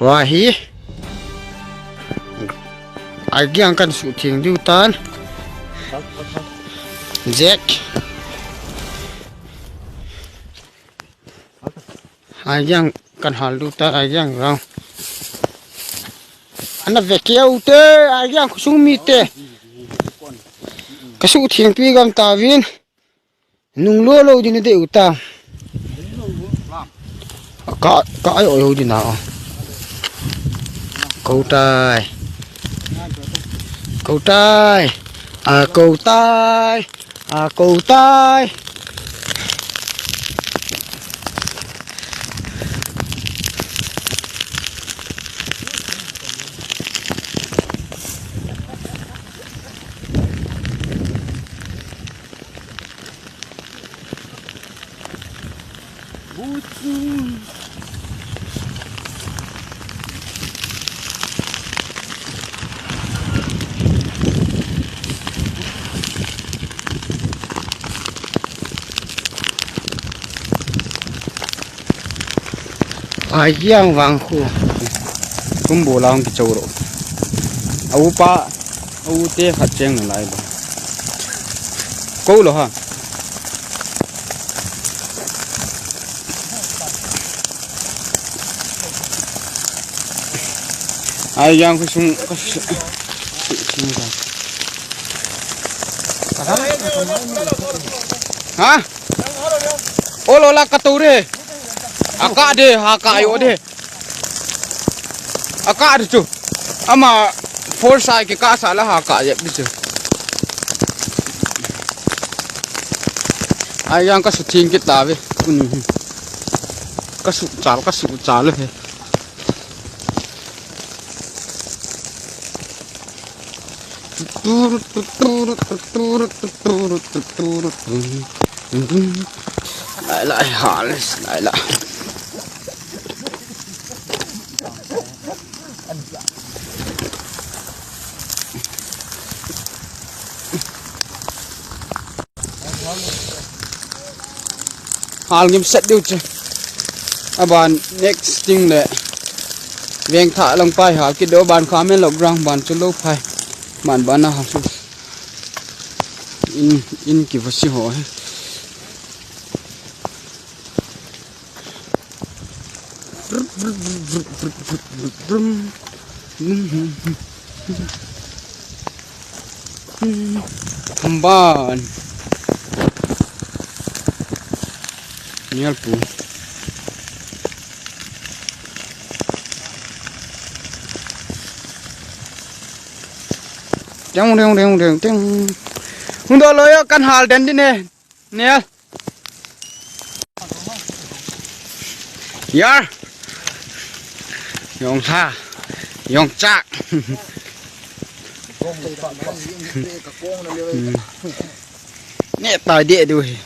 wah hi agi angkan syuting di hutan Jack ayang kan hal di hutan ayang rang anak vekia ute ayang kusumi te kasyuting pi gam tawin nung lo din de utang ka ai oi din na câu tai câu tai câu tai câu tai ayang wangku kumbo lang kicoro au pa au te khacheng lai ba ko lo ha ayang ku sung ha olo la kature akak deh, akak ayo deh. Akak ada tu. Ama foresight ke kak salah akak je bisa. Ayang kasih tingkit dah be. Kasih cal he. Lại halis, lại. Hal nghiêm set điều chứ, bạn next thing là veng thả lông pai hả cái đó bạn khám men lộc răng bạn cho lâu pai bạn nào học in kiểu gì hỏi Kemban Nyalpu Deng Untuk loyo kan hal dan ini Niel Yar Yong Sa Yong Chak nè tài địa đuôi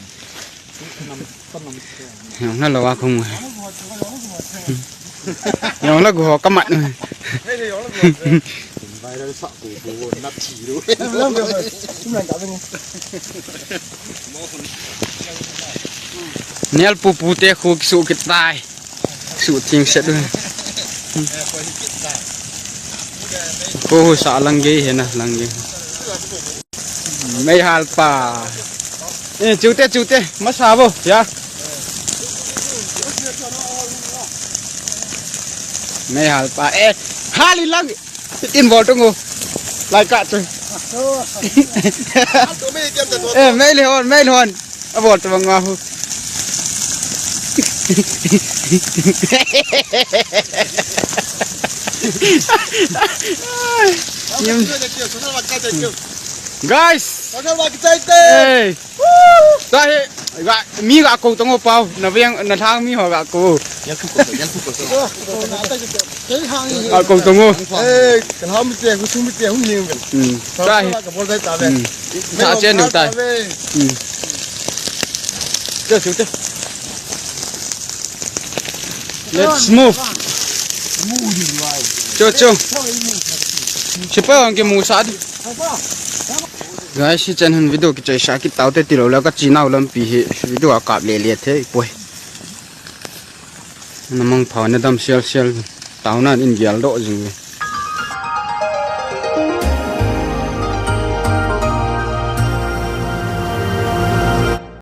nó là không nó là của các bạn rồi nè pu te khu sụ cái tai sụ tiếng sẽ đuôi cô sợ lăng ghê hả nè lăng ghê mấy hal pa chú tê mất sao vô ya mấy hal pa hali lăng tin vào trong ngô lại cả rồi mấy lihon vào trong ngô guys, hey, đây gạ mi gạ cầu tông bao, nó viên nó thang mi họ gạ cầu, cầu tông ngô, cái hôm tiền cũng không tiền không nhiều đây, trả trên đường tay, let's move, cho, chụp cái cái mũ sắt. Guys, chân hình video cái chạy sát cái tàu tới từ là cái chỉ nào làm bị video cạp lệ thế, bồi, nó mang phao nó đâm xel tàu nan in gial do jing